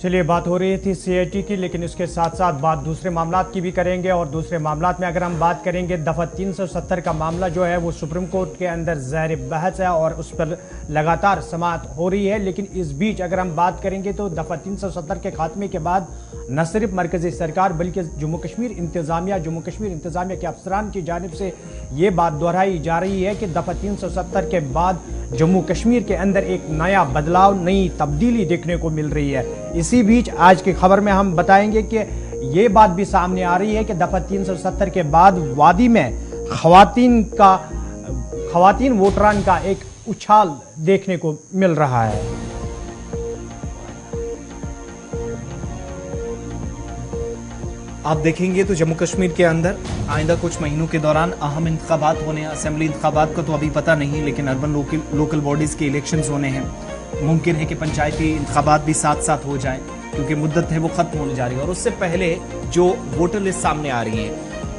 चलिए, बात हो रही थी सीएटी की, लेकिन उसके साथ साथ बात दूसरे मामलात की भी करेंगे। और दूसरे मामलात में अगर हम बात करेंगे, दफ़ा 370 का मामला जो है वो सुप्रीम कोर्ट के अंदर ज़ाहिर बहस है और उस पर लगातार समाअत हो रही है। लेकिन इस बीच अगर हम बात करेंगे तो दफ़ा 370 के खात्मे के बाद न सिर्फ मरकज़ी सरकार बल्कि जम्मू कश्मीर इंतज़ामिया के अफसरान की जानिब से ये बात दोहराई जा रही है कि दफ़ा 370 के बाद जम्मू कश्मीर के अंदर एक नया बदलाव, नई तब्दीली देखने को मिल रही है। इसी बीच आज की खबर में हम बताएंगे कि ये बात भी सामने आ रही है कि दफ़ा 370 के बाद वादी में खवातीन वोटरान का एक उछाल देखने को मिल रहा है। आप देखेंगे तो जम्मू कश्मीर के अंदर आइंदा कुछ महीनों के दौरान अहम इंतखाबात होने हैं। असेंबली इंतखाबात का तो अभी पता नहीं, लेकिन अर्बन लोकल बॉडीज़ के इलेक्शंस होने हैं। मुमकिन है कि पंचायती इंतखाबात भी साथ साथ हो जाएं, क्योंकि मुद्दत है वो ख़त्म होने जा रही है। और उससे पहले जो वोटर लिस्ट सामने आ रही है,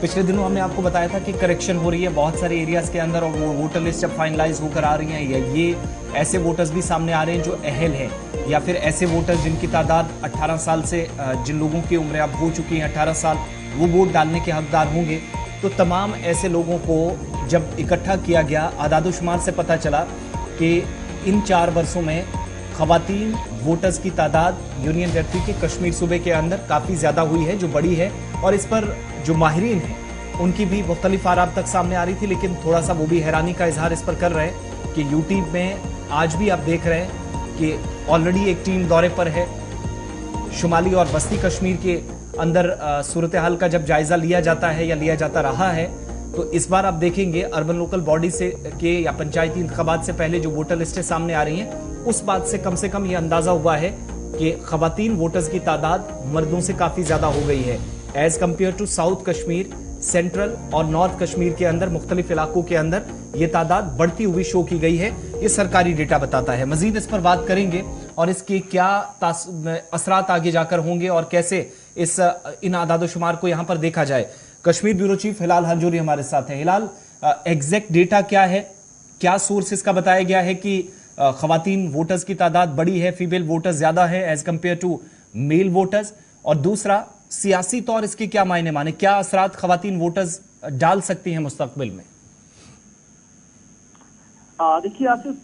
पिछले दिनों हमने आपको बताया था कि करेक्शन हो रही है बहुत सारे एरियाज़ के अंदर, और वो वोटर लिस्ट जब फाइनलाइज होकर आ रही हैं, या ये ऐसे वोटर्स भी सामने आ रहे हैं जो अहल हैं, या फिर ऐसे वोटर्स जिनकी तादाद 18 साल से, जिन लोगों की उम्र अब हो चुकी है 18 साल, वो वोट डालने के हकदार होंगे। तो तमाम ऐसे लोगों को जब इकट्ठा किया गया, आदादोशुमार से पता चला कि इन 4 वर्षों में खवातीन वोटर्स की तादाद यूनियन टेरिटरी के कश्मीर सूबे के अंदर काफ़ी ज़्यादा हुई है, जो बड़ी है। और इस पर जो माहिरीन हैं उनकी भी मुख्तलिफ आराब तक सामने आ रही थी, लेकिन थोड़ा सा वो भी हैरानी का इजहार इस पर कर रहे हैं कि यूटी में आज भी आप देख रहे हैं कि ऑलरेडी एक टीम दौरे पर है। शुमाली और वस्ती कश्मीर के अंदर सूरत हाल का जब जायज़ा लिया जाता है या लिया जाता रहा है, तो इस बार आप देखेंगे अर्बन लोकल बॉडी से के या पंचायती इंतखाबात से पहले जो वोटर लिस्टें सामने आ रही हैं, उस बात से कम ये अंदाज़ा हुआ है कि खवातीन वोटर्स की तादाद मर्दों से काफ़ी ज़्यादा हो गई है as compare to south Kashmir, central और नॉर्थ कश्मीर के अंदर मुख्तलिफ इलाकों के अंदर ये तादाद बढ़ती हुई शो की गई है। ये सरकारी डेटा बताता है। मजीद इस पर बात करेंगे और इसके क्या असरात आगे जाकर होंगे और कैसे इन आदादोशुमार को यहाँ पर देखा जाए। कश्मीर ब्यूरो चीफ हिलाल हंजूरी हमारे साथ है। हिलाल, एग्जैक्ट डेटा क्या है, क्या सोर्स इसका बताया गया है कि खवातीन वोटर्स की तादाद बड़ी है, फीमेल वोटर्स ज्यादा है as compare to male voters, और दूसरा सियासी तौर इसके क्या मायने, क्या असरात खवातीन वोटर्स डाल सकती हैं मुस्तकबिल में? देखिए आसिफ,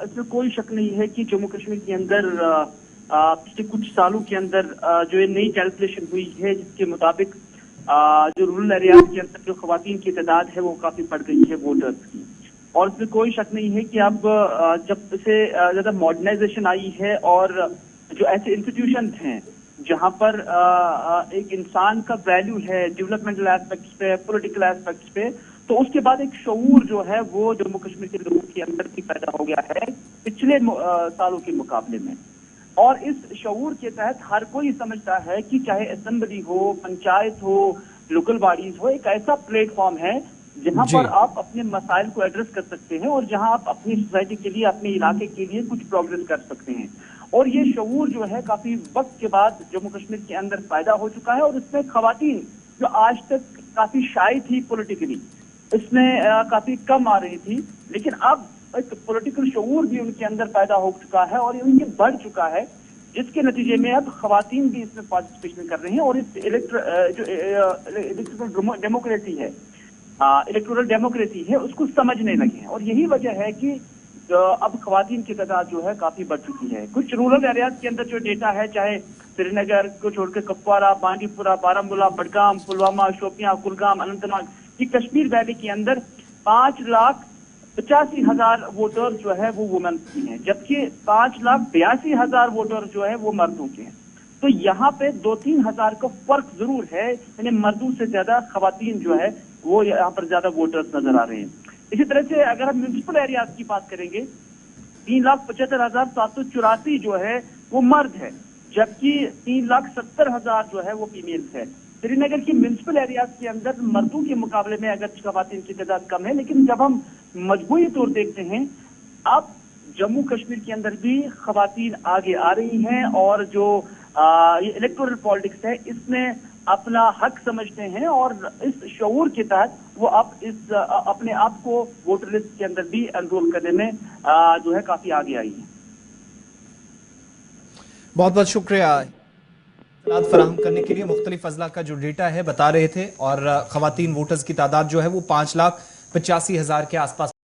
इसमें कोई शक नहीं है कि जम्मू कश्मीर के अंदर पिछले कुछ सालों के अंदर जो ये नई कैलकुलेशन हुई है, जिसके मुताबिक जो रूरल एरिया के अंदर जो खवातीन की तादाद है वो काफी बढ़ गई है वोटर्स की। और इसमें कोई शक नहीं है कि अब जब से ज्यादा मॉडर्नाइजेशन आई है और जो ऐसे इंस्टीट्यूशन हैं जहां पर एक इंसान का वैल्यू है डेवलपमेंटल एस्पेक्ट्स पे, पॉलिटिकल एस्पेक्ट्स पे, तो उसके बाद एक शऊर जो है वो जम्मू कश्मीर के लोगों के अंदर भी पैदा हो गया है पिछले सालों के मुकाबले में। और इस शऊर के तहत हर कोई समझता है कि चाहे असेंबली हो, पंचायत हो, लोकल बॉडीज हो, एक ऐसा प्लेटफॉर्म है जहां पर आप अपने मसाइल को एड्रेस कर सकते हैं और जहां आप अपनी सोसाइटी के लिए, अपने इलाके के लिए कुछ प्रोग्रेस कर सकते हैं। और ये शऊर जो है काफी वक्त के बाद जम्मू कश्मीर के अंदर पैदा हो चुका है। और इसमें खवातीन जो आज तक काफी शाय थी पॉलिटिकली, इसमें काफी कम आ रही थी, लेकिन अब एक पॉलिटिकल शऊर भी उनके अंदर पैदा हो चुका है और ये उनके बढ़ चुका है, जिसके नतीजे में अब खवातीन भी इसमें पार्टिसिपेशन कर रही हैं। और इस इलेक्टोरल डेमोक्रेसी है उसको समझने लगे हैं। और यही वजह है कि अब खवातीन की तादाद जो है काफी बढ़ चुकी है। कुछ रूरल एरियाज के अंदर जो डेटा है, चाहे श्रीनगर को छोड़कर कुपवारा, बांडीपुरा, बारामूला, बडगाम, पुलवामा, शोपियां, कुलगाम, अनंतनाग, ये कश्मीर वैली के अंदर 5,85,000 वोटर जो है वो वुमेन की हैं, जबकि 5,82,000 वोटर जो है वो मर्दों के हैं। तो यहाँ पे 2-3 हजार का फर्क जरूर है, यानी मर्दों से ज्यादा खवातीन जो है वो यहाँ पर ज्यादा वोटर्स नजर आ रहे हैं। इसी तरह से अगर हम म्यूनिसिपल एरियाज की बात करेंगे, 3,75,784 जो है वो मर्द है, जबकि 3,70,000 जो है वो फीमेल्स है। श्रीनगर की म्यूनिसिपल एरियाज के अंदर मर्दों के मुकाबले में अगर खवातीन की तादाद कम है, लेकिन जब हम मजबूरी तौर देखते हैं, अब जम्मू कश्मीर के अंदर भी खवातीन आगे आ रही हैं और जो ये इलेक्टोरल पॉलिटिक्स है इसमें अपना हक समझते हैं और इस शऊर के तहत वो अब इस अपने आप को वोटर लिस्ट के अंदर भी एनरोल करने में जो है काफी आगे आई है। बहुत बहुत शुक्रिया फराहम करने के लिए मुख्तलिफ अजला का जो डेटा है बता रहे थे और खवातीन वोटर्स की तादाद जो है वो 5,85,000 के आसपास